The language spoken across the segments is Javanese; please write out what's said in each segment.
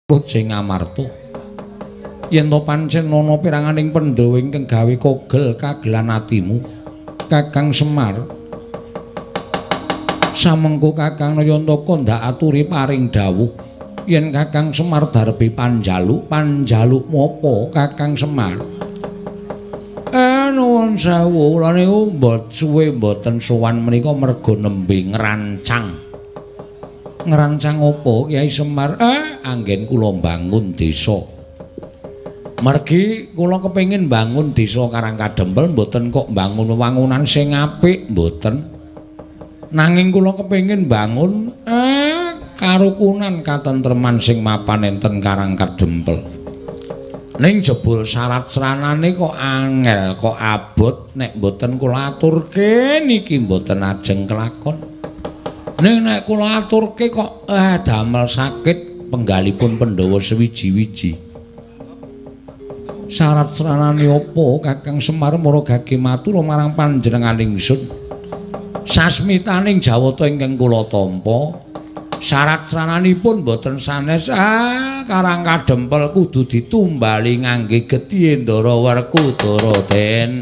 Sing Amarta yen to pancen ana piranganing Pandhawa ingkang gawe kogel kagelan atimu Kakang Semar samengko Kakang Nayantaka ndak aturi paring dawuh yen Kakang Semar darbi panjaluk mopo Kakang Semar nuwun sewu kula niku suwe mboten sowan menika merga nembe ngerancang apa Kyai Semar anggen kula bangun desa margi kula kepengin bangun desa Karangkadempel mboten kok bangun wangunan sing apik mboten nanging kula kepengin bangun karukunan katentreman sing mapan enten Karangkadempel ning jebul syarat seranane kok angel kok abot nek mboten kula aturke niki mboten ajeng kelakon ning nek kula aturke kok damel sakit penggalipun Pandhawa sewiji-wiji syarat seranane apa Kakang Semar maragake matur marang panjenenganing ingsun sasmitaning jawata ingkang kula tampa syarat serananipun boten sanes Karangkadempel kudu ditumbali ngangge Getih Endara Werkudara Den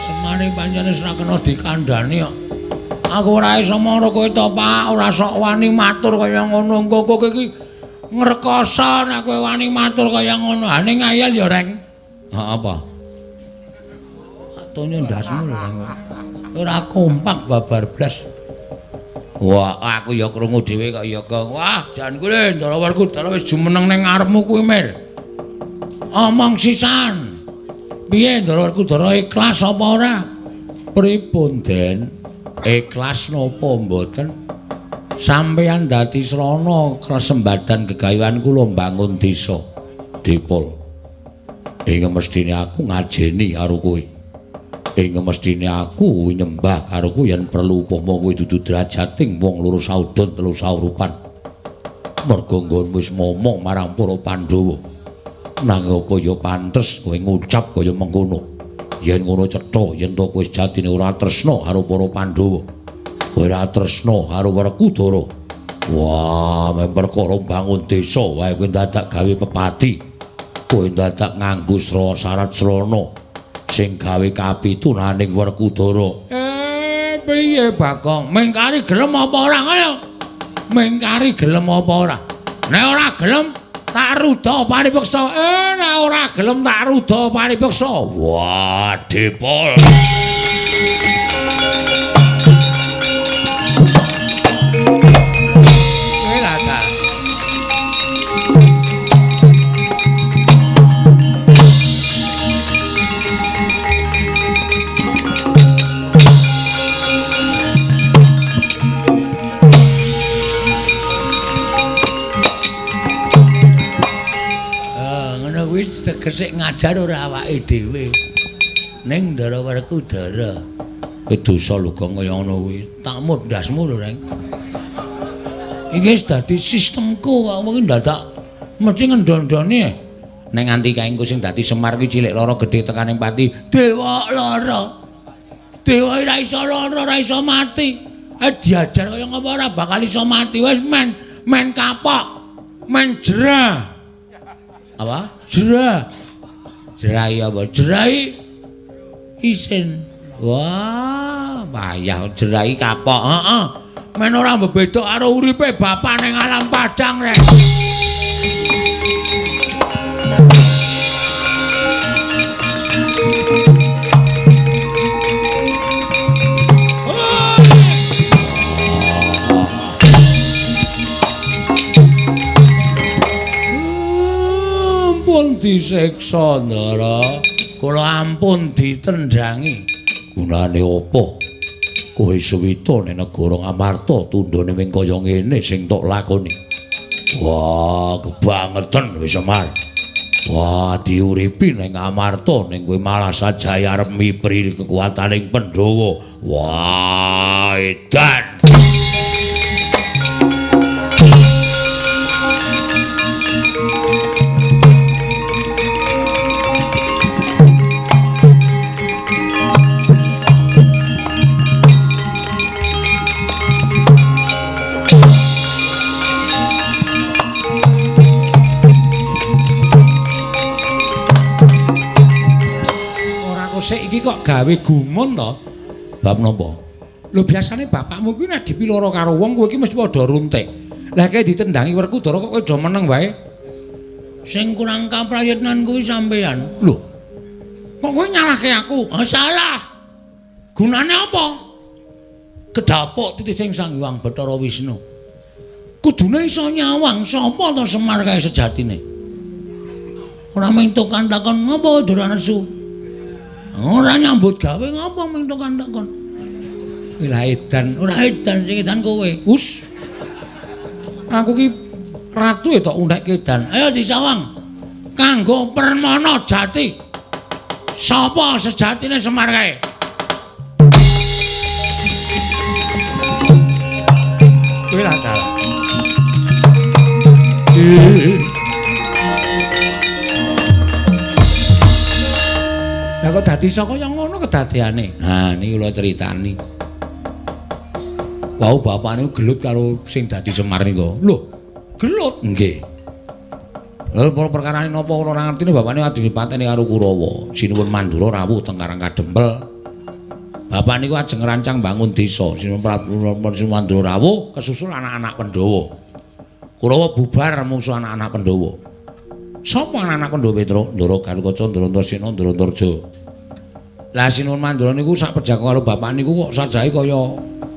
Semane pancen wis ora kena dikandhani kok aku ora iso mara kowe to Pak ora sok wani matur kaya ngono engko kowe iki ngrekoso nek kowe wani matur kaya ngono ha ning ngayal ya reng apa atonyo ndasmu lho ora kompak babar blas wah aku ya krungu dhewe kok ya wah jan kuwi Ndara Werkudara wis jumeneng ning ngarepmu kuwi mir omong sisan piye Ndara Werkudara ikhlas apa ora pripun Den ikhlas napa mboten sampeyan dadi srana kesembadan gegayuhan kula mbangun desa Dipol ing mestine aku ngajeni karo kowe ing mestine aku nyembah karo kowe yen perlu upama kowe dudu drajating wong loro saudon telu saurupan merga nggonmu wis momong marang para Pandhawa nanging apa ya pantes kowe ngucap kaya mengkono yen ngono cetha yen to kowe jatine ora tresna karo para Pandhawa ora tresna karo Werkudara wah men perkara bangun desa wae kowe dadak gawe pepati kowe dadak nganggo syarat srana sing gawe kapitunaning Werkudara piye Bakong mengkari gelem apa ora ngono mengkari gelem apa ora nek ora gelem tak rudha paripeksa nek ora gelem tak rudha paripeksa wah Dipol gesik ngajar ora awake dhewe ning Ndara Werkudara kuwi dosa lho kok kaya ngono kuwi tak mundasmu lho reng iki wis dadi sistemku kok kuwi dadak mesti ngendondoni ning nganti kaengku sing dadi Semar kuwi cilik lara gedhe tekaning pati dewa lara dewa ora iso lara ora iso mati diajar kaya ngapa ora bakal iso mati wis men kapok men jerah apa jerai apa jerai isin wah payah jerai kapok men ora mbebedok karo uripe bapak ning alam padang rek disiksa Ndara kula ampun ditendhangi gunane apa kowe suwita ning negara Amarta tundhone wing kaya ngene sing tok lakoni wah kebangetan wis Semar wah diuripi ning Amarta ning kowe malah sajaya arep mipri kekuataning Pandhawa wah edan iki kok gawe gumun to? Bab napa? Lho biasane bapakmu kuwi nek dipiloro karo wong kowe iki mesti padha runtik. Lah kae ditendangi Werkudara kok kowe do meneng wae. Sing kurang kaprayitnan kuwi sampean. Lho. Kok kowe nyalahke aku? Salah. Gunane apa? Kedapuk titi sing Sang Hyang Bathara Wisnu. Kudune iso nyawang sapa to Semar kae sejatine. Ora mentuk kantakon ngopo Dora nesu. Ora nyambut gawe ngopo mentuk kantakon. Lah edan, ora edan sing edan kowe. Us. Aku ki ratu ya tok undheke edan. Ayo disawang. Kanggo Permana Jati. Sapa sejatine Semar kae? Kowe lah dalah. Lah kok dadi saka yang ngono kedadeane. Nah niki kula critani. Wau bapakne gelut karo sing dadi Semar nika. Lho, gelut nggih. Lha perkarane napa ora ngertine bapakne ajeng dipateni karo Kurawa. Sinuwun Mandura rawuh teng Karang Kadempel. Bapak niku ajeng rancang bangun desa. Sinuwun Mandura rawuh kesusul anak-anak Pandhawa. Kurawa bubar mungsuh anak-anak Pandhawa. Sapa anak-anak Pandhawa Petra? Ndara Garukaca, Ndara Antarsena, Ndara Antarja. Lah Sinuwun Mandura niku sak pejako karo bapak niku kok sajahe kaya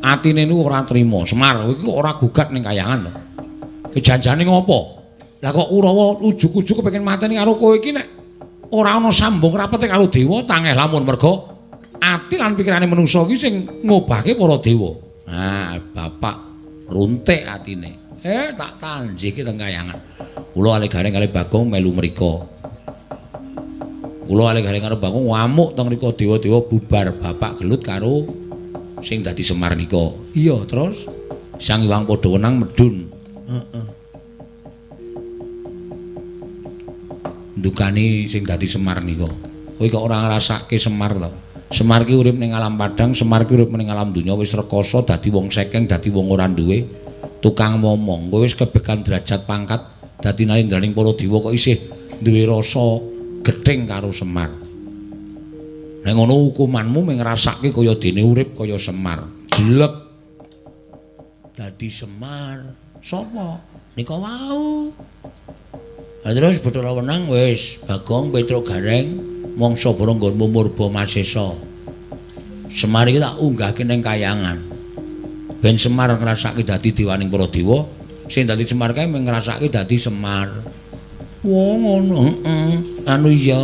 atine niku ora trima. Semar iki ora gugat ning kayangan to. Janjane ngopo? Lah kok Kurawa ujug-ujug kepengin mateni karo kowe iki nek ora ana sambung rapete karo dewa tangeh lamun merga ati lan pikirane manungsa iki sing ngobahke para dewa. Nah, bapak runtik atine. Tak tanjike teng kayangan. Kula ale gareng kali Bagong melu mrika. Kula ale gareng karo Bagong ngamuk teng mrika dewa-dewa bubar bapak gelut karo sing dadi Semar nika. Iya, terus Sang Hyang padha wenang medun. Heeh. Ndukani sing dadi Semar nika. Kowe kok ora ngrasake Semar to? Semar ki urip ning alam padang, Semar ki urip ning alam donya wis rekoso dadi wong sekeng, dadi wong ora duwe tukang momong. Kowe wis kebekan derajat pangkat dadi nalindraning para dewa kok isih duwe rasa gething karo Semar. Nek ngono hukumanmu mung ngrasake kaya dene urip kaya Semar. Jelek. Dadi Semar. Sapa? Nika wau. Lah terus Bathara Wenang wis Bagong Petra Gareng mangsa bara nggonmu Murba Masesa. Semar iki tak unggahke ning kayangan. Ben Semar ngrasake dadi dewaning para dewa, sing dadi Semar kae mung ngrasake dadi Semar. Wah ngono, heeh. Anu iya,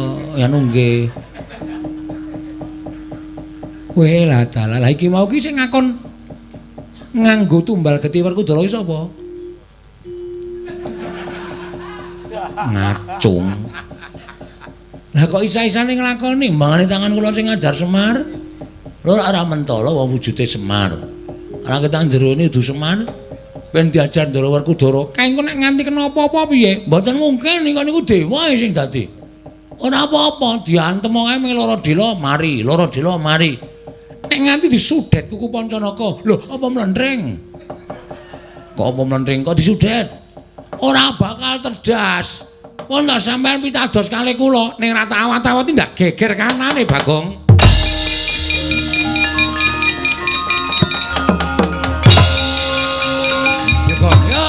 anu nggih. Weh lah dalah. Lah iki mau ki sing ngakon nganggo tumbal Geti Werkudara iki sapa? Ngacung. Lah kok isa-isane nglakoni mbangane tangan kula sing ngajar Semar. Lho ora mentala wong wujude Semar. Ora ketang jerone du Semar. Ben diajar Ndara Werkudara. Kae engko nek nganti kena apa-apa piye? Mboten mungkin niku dewa sing dadi. Ora apa-apa, diantem wae mung lara dela mari, lara dela mari. Nek nganti disudet kuku Pancanaka. Lho, apa mlendring? Kok apa mlendring kok disudet? Ora bakal terdas. Pun tak sampean pitados kalih kula ning ra tak awat-awati ndak geger kanane Bagong. Bagong, yo.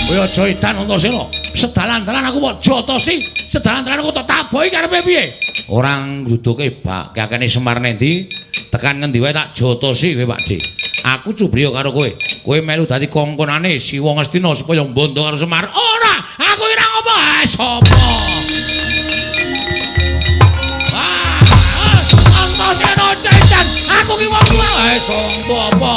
Kowe aja edan Antasena. Sedalan-dalan aku kok jotosi, sedalan-dalan aku tak tabohi karepe piye? Ora ngduduke bak, kakene Semar nendi? Tekan ngendi wae tak jotosi kowe, Pakde. Aku cubriya karo kowe. Kowe melu dadi kongkonane Siwa Ngastina supaya mbondo karo Semar. Ora, aku ora ngopo. Sapa? Antasena cetan, aku ki wong tuwa. Sapa apa?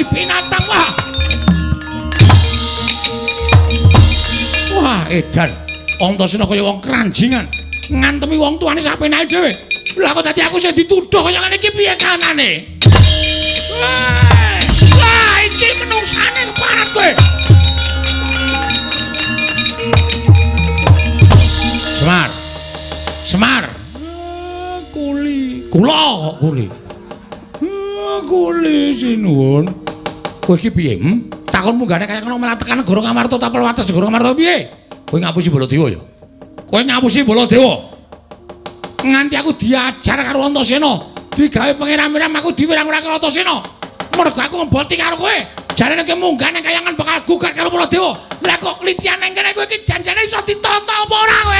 Binatang wah edan. Antasena kaya wong kranjingan. Ngantemi wong tuane sapenake dhewe. Lah kok dadi aku sing dituduh kaya ngene iki piye kanane? Lah iki menungsane keparat kowe. Semar. Kuli. Kula kuli. Kuli sinuwun. Kowe iki piye? Takon munggane kaya ngono malah tekan Negara Ngamarta tapel wates Negara Ngamarta piye? Kowe ngapusi Baladewa ya? Kowe ngapusi Baladewa. Nganti aku diajar karo Antasena, digawe pangeran-pangeran aku diwirang-wirang karo Antasena. Mergo aku ngeboti karo kowe. Jarene kowe munggah nang kayangan bakal gugat karo Baladewa. Lah kok klitian nang kene kowe iki janjane iso ditata apa ora kowe?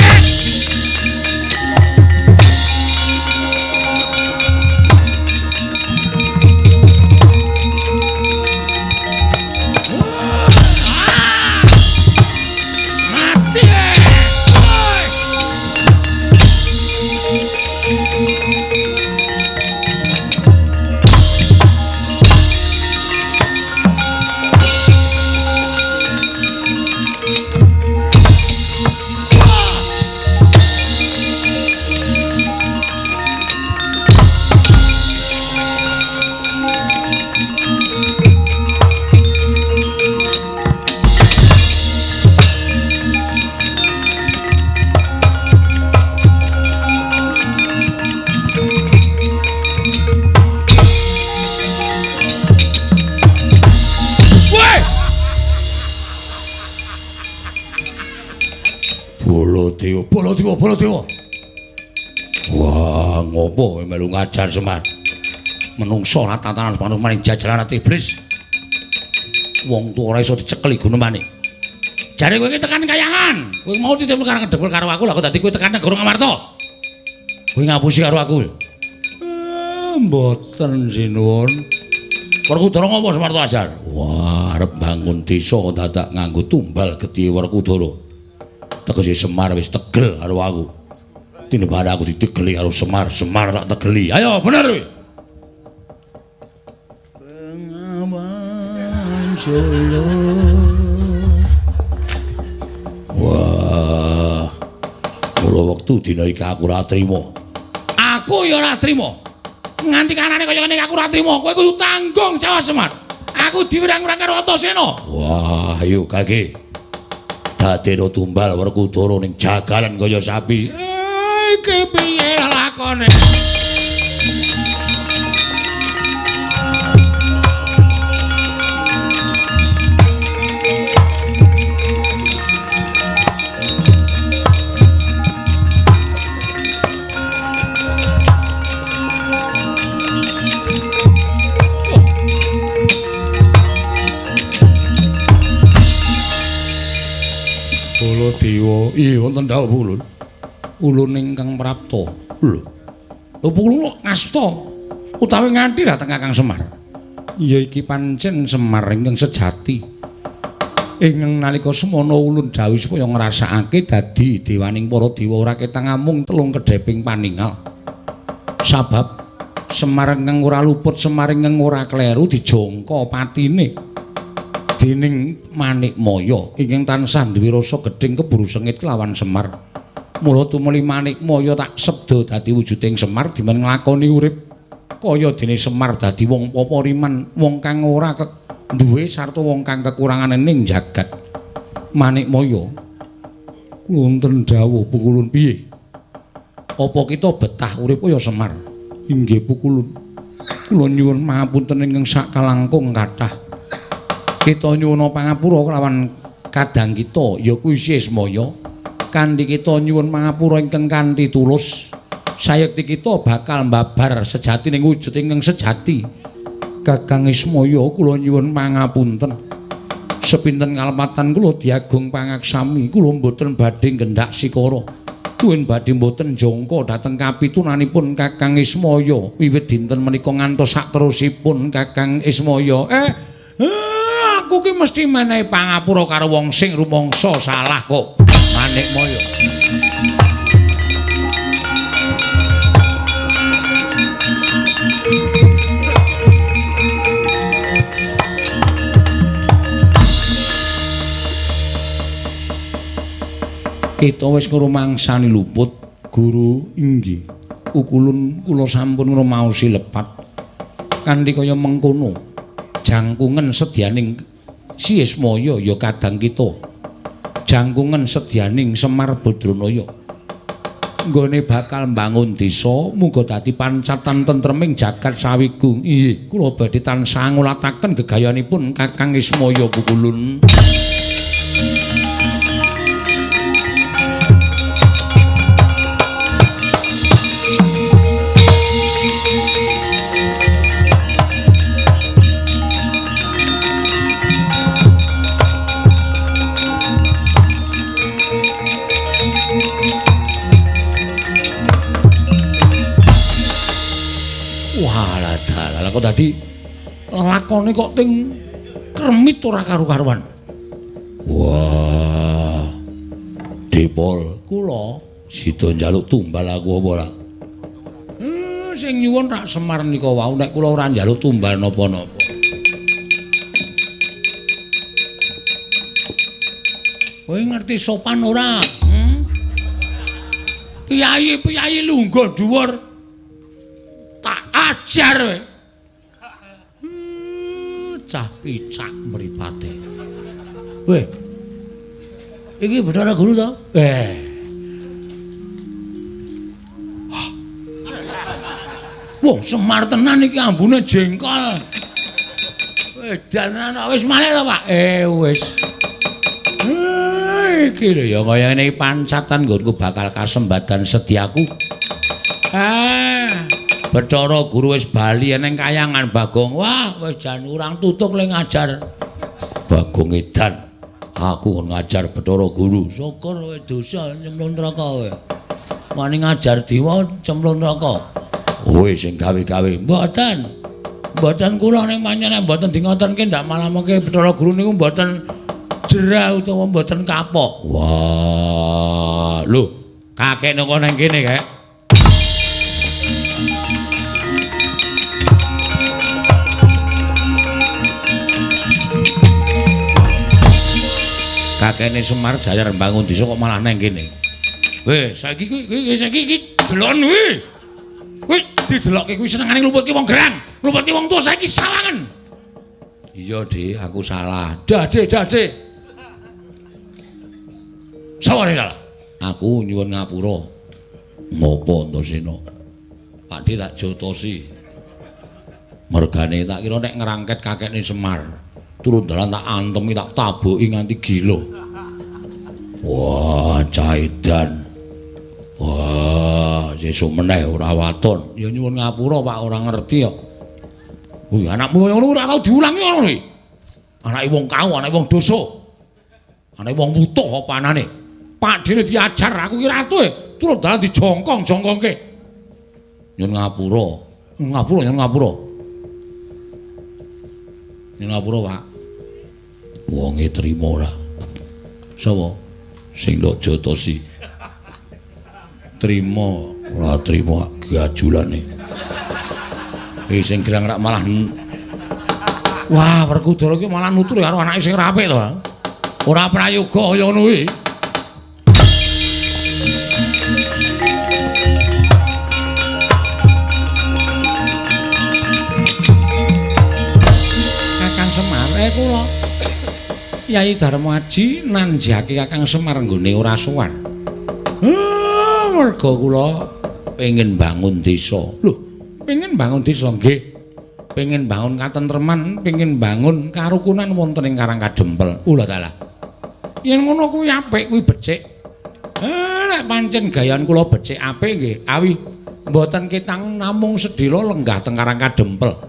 Baladewa. Wah, ngopo kowe melu ngajar Semar? Menungso ora tatanan manung maring jajaran ati iblis. Wong tuwa ora iso dicekeli gunemane. Jare kowe iki tekan kayangan. Kowe mau ditemu karo ngedepel karo aku, lha kok dadi kowe tekan Negara Ngamarta. Kowe ngapusi karo aku. Mboten sinuwun. Werkudara ngopo Semar Ajar? Wah, arep bangun desa dadak nganggo tumbal gedhe Werkudara. Tegese Semar wis tegel karo aku. Tinembang aku ditegeli karo Semar tak tegeli. Ayo bener kowe. Bengawan Solo. Wah. Mula wektu dina iki aku ora trima. Aku ya ora trima. Nganti kanane kaya ngene aku ora trima. Kowe kudu tanggung jawab Semar. Aku diwirang-wirang karo Antasena. Wah, ayo kage. Dadeno tumbal Werkudara ning jagalan kaya sapi. Iki piye lakone? Baladewa, iya wonten dawuh ulun. Ulun ingkang prapta. Lho. Ulun ngasta utawi nganti dhateng Kakang Semar. Ya iki pancen Semar ingkang sejati. Ingkang nalika semana ulun dawuh supaya ngrasakake dadi dewaning para dewa ora ketang amung telung kedheping paningal. Sabab Semar ingkang ora luput, Semar ingkang ora kleru dijangka patine. Dening Manikmaya ingkang tansah duwe rasa gedhing keburu sengit kelawan Semar. Mula tumuli Manikmaya tak sebda dadi wujuding Semar dimen nglakoni urip kaya dene Semar dadi wong papariman, wong kang ora duwe sarta wong kang kekurangan ning jagat. Manikmaya, kula wonten dawuh pukulun piye? Apa kita betah urip kaya Semar? Inggih pukulun. Kula nyuwun pangapunten ingkang sak kalangkung kathah. Kita nyuwun pangapura kelawan kadang kita ya kuwi Sismaya. Kanthi kita nyuwun pangapura ingkang kanthi tulus, sayekti kita bakal mbabar sejati ning wujud ingkang sejati. Kakang Ismaya kula nyuwun pangapunten. Sepinten kalepatan kula diagung pangaksami, kula mboten badhe gendhak sikara. Kuwi badhe mboten jangka dhateng kapitunanipun Kakang Ismaya wiwit dinten menika ngantos sakterusipun Kakang Ismaya. Aku ki mesti menehi pangapura karo wong sing rumangsa salah kok. Manikmaya. Kita wis ngrumangsani luput, Guru. Inggih. Ukulun kula sampun ngrumaosi lepat. Kanthi kaya mengkono, jangkungen sedyaning Siesmaya ya kadang kita. Jangkungen sedyaning Semar Badranaya. Nggone bakal mbangun desa, muga dadi pancatan tentreming jagat sawigung. Inggih, kula badhe tansah ngulataken gegayanipun Kakang Ismaya Pukulun. Kok dadi lakone kok ting kremit ora karu-karuan. Wah. Dipol, kula sida njaluk tumbal aku apa ora? Sing nyuwun Rak Semar nika wau nek kula ora njaluk tumbal napa-napa. Kowe ngerti sopan ora? Piyayi lungguh dhuwur. Tak ajar kowe. Cah picak mripate. Weh. Iki Bathara Guru to? Wah, Semar tenan iki ambune jengkol. Edan wis malih to, Pak? Wis. Iki lho ya kaya ngene pancatan nggonku bakal kasembadan sediaku. Bathara Guru wis bali eneng kayangan Bagong. Wah, wis jan urang tutuk le ngajar. Bagong edan. Aku ngajar Bathara Guru. Syukur kowe dosa nyemplung neraka kowe. Wani ngajar diwa cemplung neraka. Kowe sing gawe-gawe. Mboten. Mboten kula ning panjenengan mboten dingotenke ndak malamake Bathara Guru niku mboten jerah utawa mboten kapok. Wah, lho, kakek nang nang kene kek. Kakene Semar Jayar mbangun desa kok malah nang kene. Weh, saiki iki delon kuwi. Kuwi didelokke kuwi senengane ngluputke wong gerang, ngluputke wong tuwa saiki sawangen. Iya, Dik, aku salah. Dade. Saware kalah. Aku nyuwun ngapura. Ngopo Antasena? Pakde tak jotosi. Mergane tak kira nek ngerangket kakekne Semar. Turun dalan tak antemi tak tabuki nganti gila. Wah, caidan. Wah, sesuk meneh ora waton. Ya nyuwun ngapura Pak, ora ngerti kok. Kuwi anakmu kaya ngono ora tau diulangi ngono iki. Anake wong kau, anake wong dosa. Anake wong wutuh apa anane? Pak dene diajar aku ki ratu turun dalan dijongkong-jongkongke. Nyuwun ngapura. Nyuwun ngapura, Pak. Wonge trima ora? Sapa? Sing ndok jotosi. Trima, ora trima gajulane. Sing gerang rak malah wah, Werkudara ki malah nutur karo anake sing apik to. Ora prayoga kaya ngono kuwi. Kakang Semar kula Yai Darmaji nanjake Kakang Semar nggone ora sowan. Merga kula pengin bangun desa. Lho, pengin bangun desa nggih. Pengin bangun katentreman, pengin bangun karukunan wonten ing Karangkadempel. Ula dalah. Yen ngono kuwi apik, kuwi becik. Nek pancen gayan kula becik apik nggih, awi mboten ketang namung sedhela lenggah teng Karangkadempel.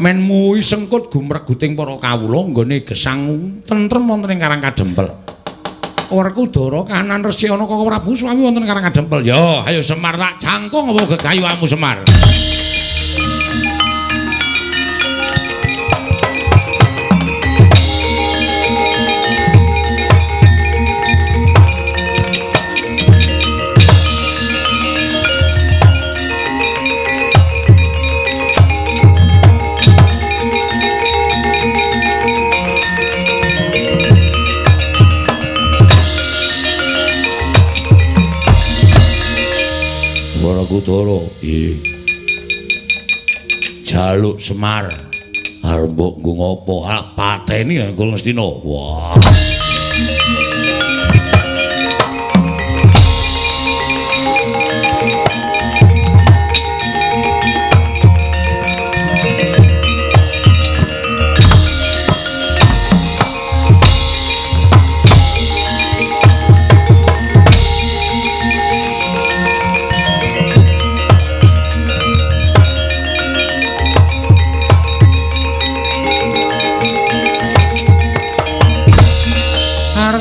Men muwi sengkut gumreguting para kawula nggone gesang tentrem wonten ing Karangkadempel. Werkudara kahanan resi ana Kaka Prabu Swami wonten Karangkadempel. Yo, ayo Semar tak jangkung apa gegayuhanmu Semar. Bathara. Jaluk Semar. Arep mbok nggo ngopo? Pateni Kul Ngastina. Wah.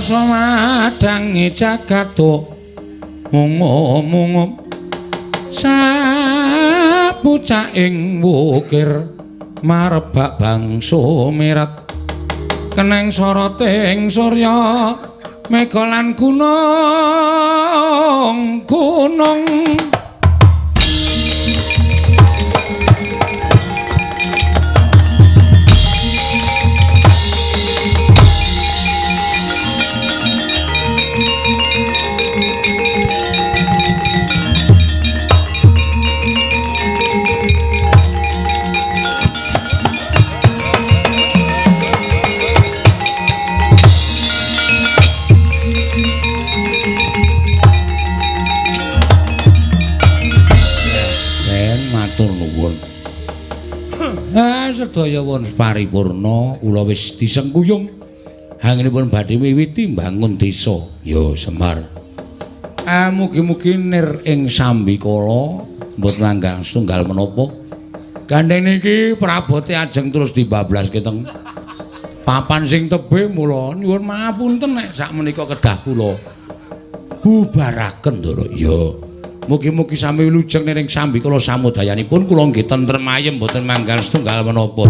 Madangi jagato mungum sapucak ing wukir marebak bangsa mirat keneng soroting surya mega lan gunung sedaya won paripurna kula wis disengkuyung anginipun badhe miwiti mbangun desa ya Semar. Mugi-mugi nir ing sambikala mboten langgang setunggal menapa gandeng niki prabote ajeng terus dibablaske teng papan sing tebih mula nyuwun mapunten nek sakmenika kedah kula bubaraken Ndara. Ya mugi-mugi sami wilujeng ning sambikala samudayanipun kula nggih tentrem ayem mboten manggal setunggal menapa.